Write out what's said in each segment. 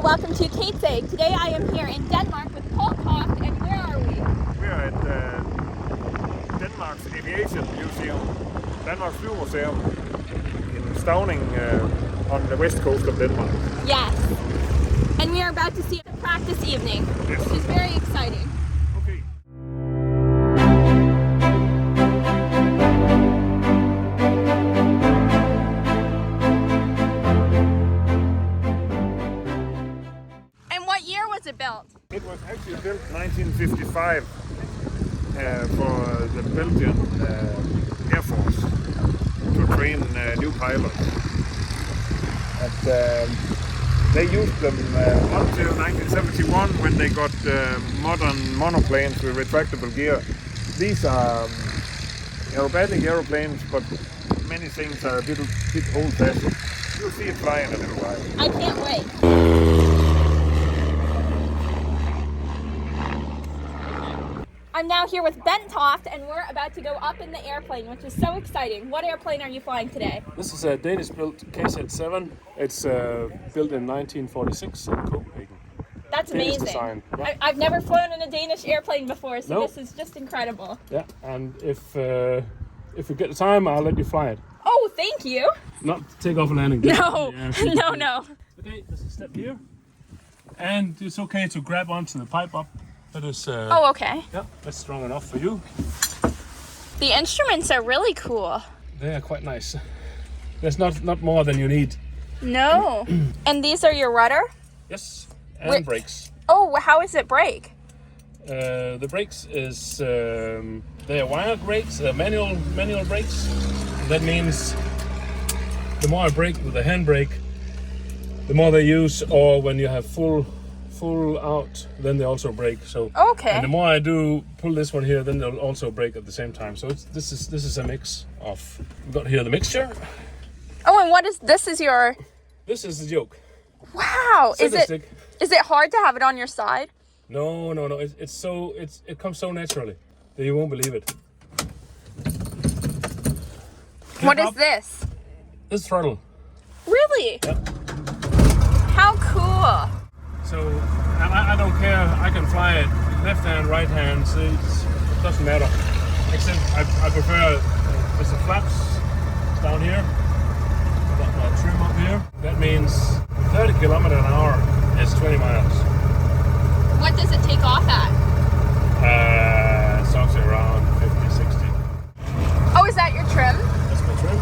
Hello, welcome to Tote. Today I am here in Denmark with Bent Toft, and where are we? We are at Denmark's Aviation Museum, Danmarks Flymuseum in Stauning on the west coast of Denmark. Yes. And we are about to see a practice evening, Yes. which is very exciting. Okay. And what year was it built? It was actually built 1955 for the Belgian Air Force to train new pilots. And they used them until 1971 when they got modern monoplanes with retractable gear. These are aerobatic aeroplanes, but many things are a bit old-fashioned. You'll see it fly in a little while. I can't wait. I'm now here with Bent Toft, and we're about to go up in the airplane, which is so exciting. What airplane are you flying today? This is a Danish-built KZ-7. It's built in 1946 in Copenhagen. That's amazing. Danish-designed. Yeah. I've never flown in a Danish airplane before, so Nope. this is just incredible. Yeah, and if we get the time, I'll let you fly it. Oh, thank you. Not takeoff and landing. No, Yeah. no. Okay, there's a step here, and it's okay to grab onto the pipe up. That is. Oh, okay. Yeah, that's strong enough for you. The instruments are really cool. They are quite nice. There's not more than you need. No. And these are your rudder? Yes, and Wait. brakes. Oh, how does it brake? The brakes is they are wired brakes, manual brakes. That means the more I brake with the handbrake, the more they use. Or when you have full out, then they also brake. So Okay. and the more I do pull this one here, then they'll also brake at the same time. So this is a mix of. We've got here the mixture. Oh, and what is this? Is your? This is the yoke. Wow. Center stick. Is it hard to have it on your side? No. It comes so naturally that you won't believe it. What is this? This throttle. Really? Yep. How cool. So, and I don't care. I can fly it left hand, right hand. So it doesn't matter. Except I prefer there's the flaps down here. I've got my trim up here. That means 30 kilometers an hour is 20 miles. What does it take off at? Something around 50, 60. Oh, is that your trim? That's my trim.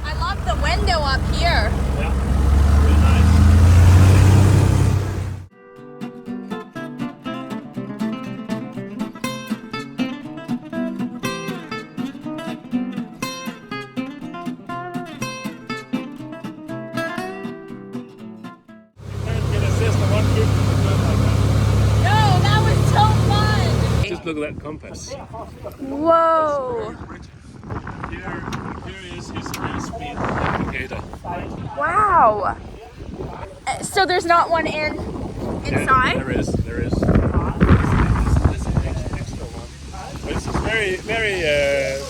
I love the window up here. Yeah, really nice. Can't get a Cessna 150 like that. No, that was so fun. Just look at that compass. Whoa. Here is his airspeed indicator. Wow. So there's not one inside? Yeah, there is. This is an extra one. But it's very accurate.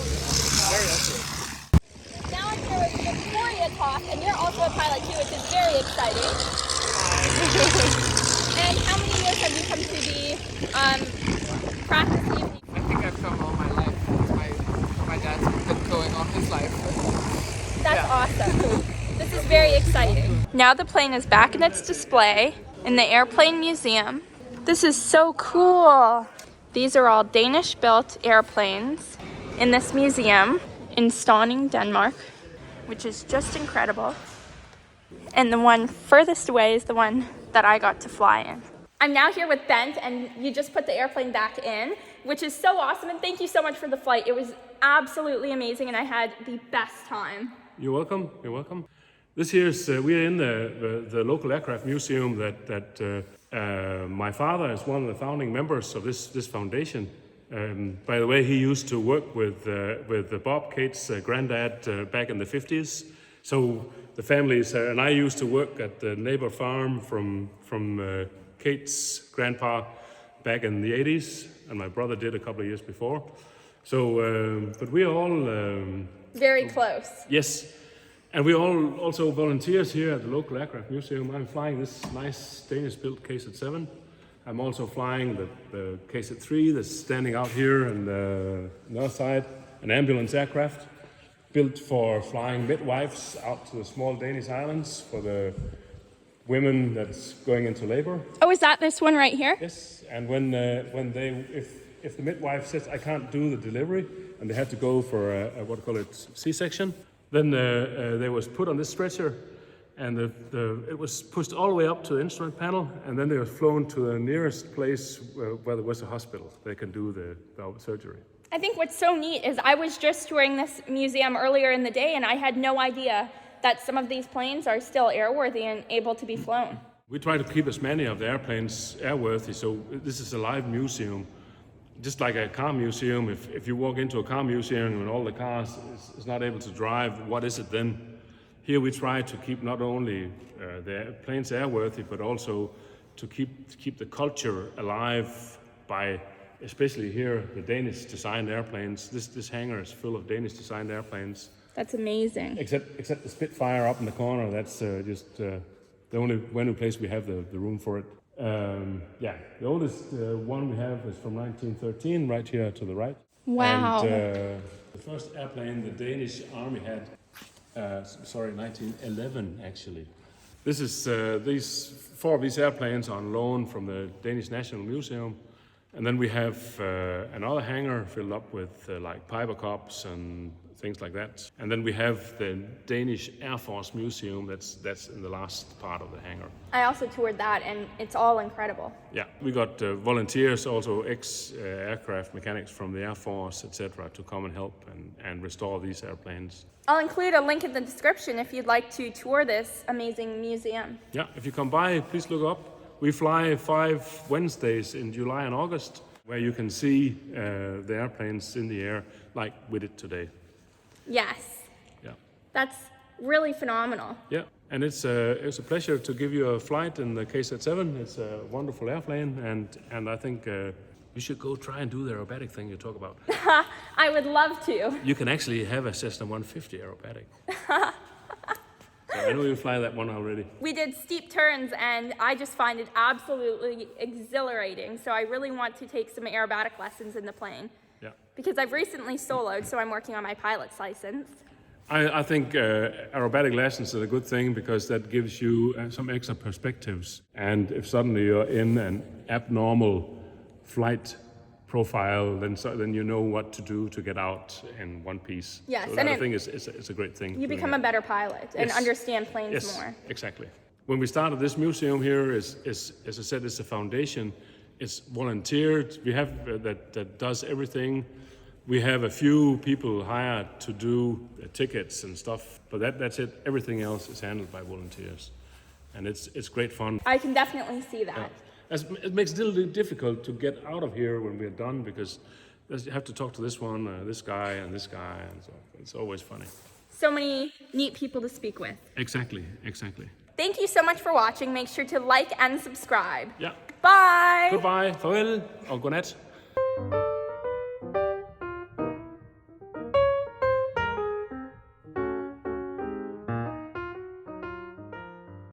Now I'm here with Victoria Toft, and you're also a pilot too, which is very exciting. And how many years have you come to the practice evening? I think I've come all my life. My dad's been going all his life. That's awesome. This is very exciting. Now the plane is back in its display in the Airplane Museum. This is so cool. These are all Danish-built airplanes in this museum in Stauning, Denmark, which is just incredible. And the one furthest away is the one that I got to fly in. I'm now here with Bent, and you just put the airplane back in, which is so awesome, and thank you so much for the flight. It was absolutely amazing, and I had the best time. You're welcome. You're welcome. This year's we are in the local aircraft museum that my father is one of the founding members of this foundation. By the way, he used to work with Bob Kate's granddad back in the 50s. So the families and I used to work at the neighbor farm from Kate's grandpa back in the 80s, and my brother did a couple of years before. So, but we are all... Very close. Yes, and we're all also volunteers here at the local aircraft museum. I'm flying this nice Danish-built KZ-7. I'm also flying the KZ-3 that's standing out here on the north side, an ambulance aircraft built for flying midwives out to the small Danish islands for the women that's going into labor. Oh, is that this one right here? Yes, and if the midwife says I can't do the delivery and they had to go for a what do you call it, C-section, then they was put on this stretcher, and it was pushed all the way up to the instrument panel, and then they were flown to the nearest place where there was a hospital. They can do the surgery. I think what's so neat is I was just touring this museum earlier in the day, and I had no idea that some of these planes are still airworthy and able to be flown. We try to keep as many of the airplanes airworthy, so this is a live museum. Just like a car museum, if you walk into a car museum and all the cars is not able to drive, what is it then? Here we try to keep not only the planes airworthy, but also to keep the culture alive by, especially here, the Danish-designed airplanes. This hangar is full of Danish-designed airplanes. That's amazing. Except the Spitfire up in the corner, that's just the only place we have the room for it. The oldest one we have is from 1913, right here to the right. Wow. And the first airplane the Danish Army had, 1911 actually. This is four of these airplanes on loan from the Danish National Museum. And then we have another hangar filled up with like Piper Cups and things like that. And then we have the Danish Air Force Museum that's in the last part of the hangar. I also toured that, and it's all incredible. Yeah, we got volunteers, also ex-aircraft mechanics from the Air Force, etc., to come and help and restore these airplanes. I'll include a link in the description if you'd like to tour this amazing museum. Yeah, if you come by, please look up. We fly 5 Wednesdays in July and August, where you can see the airplanes in the air, like we did today. Yes. Yeah. That's really phenomenal. Yeah, and it's a pleasure to give you a flight in the KZ-7. It's a wonderful airplane, and I think you should go try and do the aerobatic thing you talk about. I would love to. You can actually have a Cessna 150 aerobatic. So I know you fly that one already. We did steep turns, and I just find it absolutely exhilarating. So I really want to take some aerobatic lessons in the plane. Yeah. Because I've recently soloed, so I'm working on my pilot's license. I think aerobatic lessons are a good thing because that gives you some extra perspectives. And if suddenly you're in an abnormal flight profile, then you know what to do to get out in one piece. Yes, so and I think it's a great thing. You become a better pilot and understand planes more. Exactly. When we started this museum here, as I said, it's a foundation. It's volunteered. We have that does everything. We have a few people hired to do tickets and stuff, but that's it. Everything else is handled by volunteers, and it's great fun. I can definitely see that. It makes it a little difficult to get out of here when we're done because you have to talk to this one, this guy, and so it's always funny. So many neat people to speak with. Exactly. Thank you so much for watching. Make sure to like and subscribe. Yeah. Bye. Goodbye, farvel og godnat.